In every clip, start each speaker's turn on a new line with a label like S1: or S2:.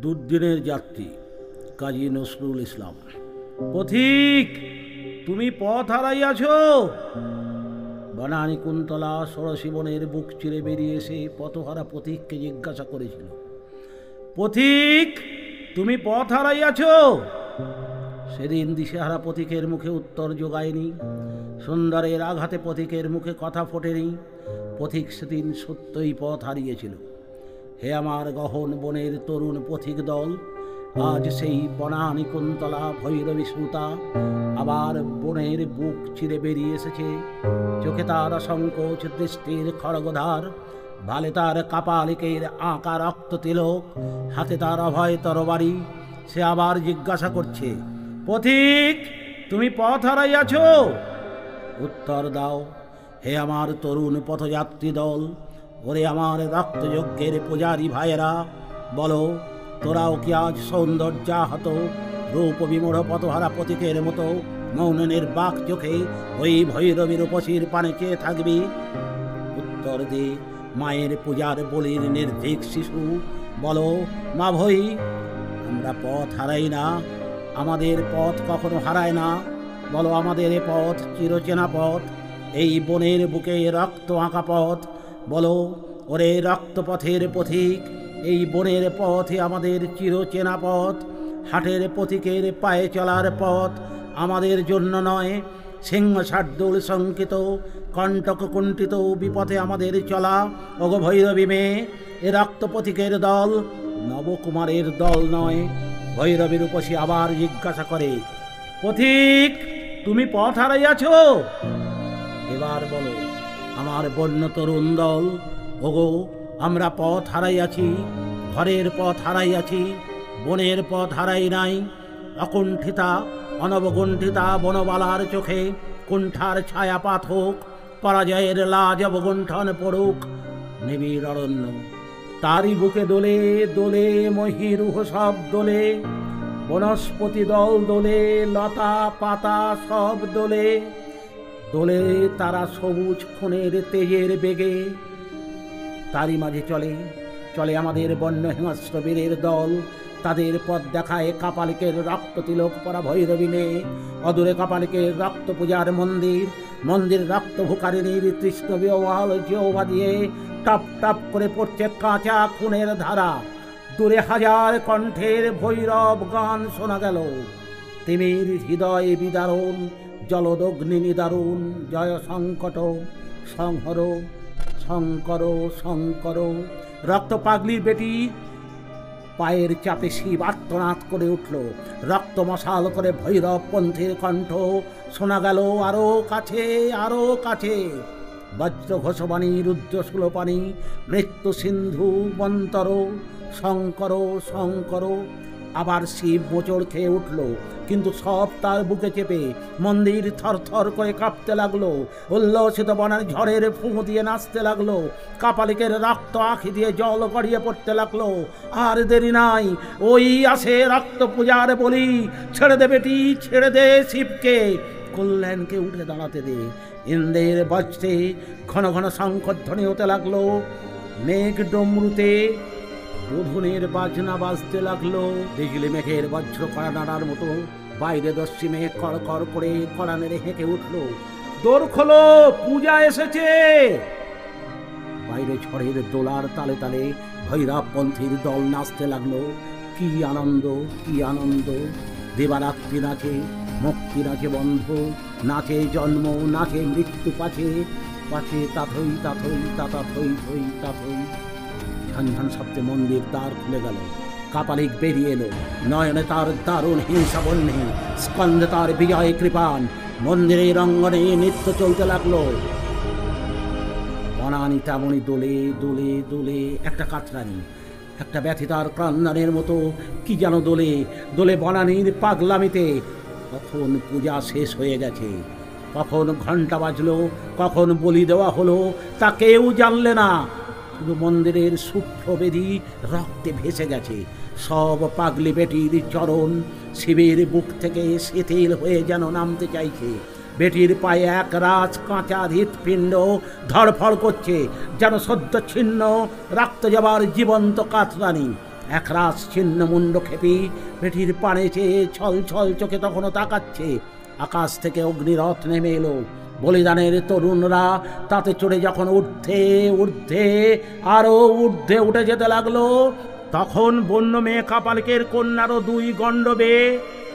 S1: দুর্দিনের যাত্রী কাজী নজরুল ইসলাম। পথিক, তুমি পথ হারাইয়াছ। বনানী কুন্তলা ষোড়শীবনের বুক চিরে বেরিয়ে এসে পথহারা পথিককে জিজ্ঞাসা করেছিল, পথিক, তুমি পথ হারাইয়াছ? সেদিন দিশেহারা পথিকের মুখে উত্তর জোগায়নি। সুন্দরের আঘাতে পথিকের মুখে কথা ফোটেনি। পথিক সেদিন সত্যই পথ হারিয়েছিল। হে আমার গহন বনের তরুণ পথিক দল, আজ সেই বনানী কুন্তলা ভৈরবী সুতা আবার বনের বুক চিরে বেরিয়ে এসেছে। চোখে তার অসংকোচ দৃষ্টির খড়গধার, ভালে তার কাপালিকের আঁকা রক্ত তিলক, হাতে তার অভয় তরবারি। সে আবার জিজ্ঞাসা করছে, পথিক, তুমি পথ হারাইয়াছ? উত্তর দাও হে আমার তরুণ পথযাত্রী দল। ওরে আমার রক্তযজ্ঞের পূজারী ভাইয়েরা, বলো, তোরাও কি আজ সৌন্দর্যাহত রূপ বিমূঢ় পথহারা পথিকের মতো মৌন নির্বাক চোখে ওই ভৈরবীর উপসীর পানে চেয়ে থাকবি? উত্তর দে মায়ের পূজার বলির নির্ভীক শিশু। বলো, মা ভৈ, আমরা পথ হারাই না, আমাদের পথ কখনো হারায় না। বলো, আমাদের এ পথ চিরচেনা পথ, এই বনের বুকে রক্ত আঁকা পথ। বলো, ওরে রক্তপথের পথিক, এই বনের পথে আমাদের চিরচেনা পথ। হাটের পথিকের পায়ে চলার পথ আমাদের জন্য নয়। সিংহ শার্দুল শঙ্কিত কণ্টক কুণ্ঠিত বিপথে আমাদের চলা। ওগো ভৈরবী মেয়ে, এ রক্তপথিকের দল নবকুমারের দল নয়। ভৈরবীর উপসী আবার জিজ্ঞাসা করে, পথিক, তুমি পথ হারাইয়াছ? এবার বলো, আমার বন্য তরুণ দল, ওগো, আমরা পথ হারাইয়াছি। ঘরের পথ হারাইয়াছি, বনের পথ হারাই নাই। অকুণ্ঠিতা অনবগুণ্ঠিতা বনবালার চোখে কুণ্ঠার ছায়াপাত হোক, পরাজয়ের লাজ অবগুণ্ঠন পড়ুক। নিবিড় অরণ্য তারই বুকে দোলে দোলে মহিরুহ সব দোলে, বনস্পতি দল দোলে, লতা পাতা সব দোলে। দোলে তারা সবুজ খুনের তেজের বেগে। তারই মাঝে চলে চলে আমাদের বন্য হিংস্র বীরের দল। তাদের পথ দেখায় কাপালিকের রক্ত তিলক পরা ভৈরবী মেয়ে। অদূরে কাপালিকের রক্ত পূজার মন্দির, মন্দির রক্ত ভুকারিনীর তৃষ্ণ বিওয়াল জিহ্বা দিয়ে টপ টপ করে পড়ছে কাঁচা খুনের ধারা। দূরে হাজার কণ্ঠের ভৈরব গান শোনা গেল। তিমির হৃদয় বিদারণ, জলদগ্নি নিদারুণ। জয় সংকট সংহর শঙ্কর শঙ্কর। রক্ত পাগলির বেটি পায়ের চাপে শিব আর্তনাদ করে উঠল। রক্ত মশাল করে ভৈরব পন্থীর কণ্ঠ শোনা গেল আরো কাছে, আরো কাছে। বজ্র ঘোষবাণী রুদ্র সুলোপানি, মৃত্যু সিন্ধু মন্তর। শঙ্কর শঙ্কর। আবার শিব মোচড় খেয়ে উঠল, কিন্তু সব তার বুকে চেপে। মন্দির থরথর করে কাঁপতে লাগলো। উল্লসিত বনের ঝড়ের ফুঁ দিয়ে নাচতে লাগলো। কাপালিকের রক্ত আঁখি দিয়ে জল গড়িয়ে পড়তে লাগলো। আর দেরি নাই, ওই আসে রক্ত পূজার বলি। ছেড়ে দে বেটি, ছেড়ে দে শিবকে, কল্যাণকে উঠে দাঁড়াতে দে। ইন্দ্রের বজ্রে ঘন ঘন শঙ্খধ্বনি হতে লাগলো। মেঘ ডমরুতে রোধনের বাজনা বাজতে লাগলো। বিজলি মেঘের বজ্র কড়া নাড়ার মতো বাইরে দস্যি মেঘ কড় কড় করে কড়া নেড়ে হেঁকে উঠল। দোর খোলো, পূজা এসেছে। বাইরে ঝড়ের দোলার তালে তালে ভৈরব পন্থীর দল নাচতে লাগলো। কি আনন্দ, কি আনন্দ! দেবারাত্রি নাচে, মুক্তি নাচে বন্ধ, নাচে জন্ম, নাচে মৃত্যু পাছে পাছে। তাথই তাথই তাতা থই থই তাথই। ঝনঝন শব্দে মন্দির দ্বার খুলে গেল। কাপালিক বেরিয়ে এলো। নয়নে তার দারুণ হিংসা বন্যে, স্কন্ধে তার বিজয় কৃপান। মন্দিরের অঙ্গনে নৃত্য চলতে লাগলো। বনানী তেমনি দোলে দোলে দোলে। একটা কাতরানি, একটা ব্যথিতার ক্রন্দনের মতো কি যেন দোলে দোলে বনানীর পাগলামিতে। কখন পূজা শেষ হয়ে গেছে, কখন ঘণ্টা বাজলো, কখন বলি দেওয়া হলো, তা কেউ জানলে না। শুধু মন্দিরের সূক্ষ্ম বেদি রক্তে ভেসে গেছে। সব পাগলি বেটির চরণ শিবের বুক থেকে শিথিল হয়ে যেন নামতে চাইছে। বেটির পায়ে এক রাজ কাঁচা হৃৎপিণ্ড ধড়ফড় করছে, যেন সদ্য ছিন্ন রক্ত যাবার জীবন্ত কাতরানি। একরাশ ছিন্ন মুন্ড খেপি বেটির পানে চেয়ে ছল ছল চোখে তখনও তাকাচ্ছে। আকাশ থেকে অগ্নিরথ নেমে এলো। বলিদানের তরুণরা তাতে চড়ে যখন ঊর্ধ্বে ঊর্ধ্বে আরো ঊর্ধ্বে উঠে যেতে লাগলো, তখন বন্য মেয়ে কাপালিকের কন্যারও দুই গণ্ড বেয়ে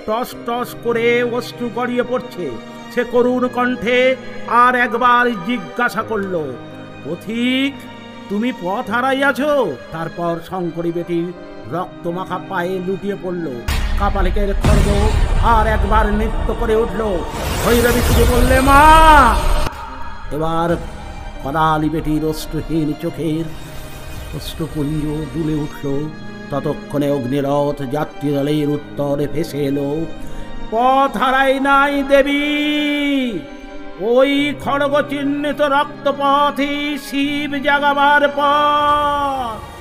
S1: টস টস করে অশ্রু গড়িয়ে পড়ছে। সে করুণ কণ্ঠে আর একবার জিজ্ঞাসা করল, পথিক তুমি পথ হারাইয়াছ? তারপর শঙ্করী বেটির রক্তমাখা পায়ে লুটিয়ে পড়ল। কাপালিকের খড়গ আর একবার নৃত্য করে উঠল। ভৈরবী শুধু বললে, মা। এবার কদালি বেটির অশ্রুহীন চোখের অশ্রুপুঞ্জ দুলে উঠল। ততক্ষণে অগ্নিরথ যাত্রী দলের উত্তরে ভেসে এলো, পথ হারাই নাই দেবী, ওই খড়গ চিহ্নিত রক্তপথই শিব জাগাবার পথ।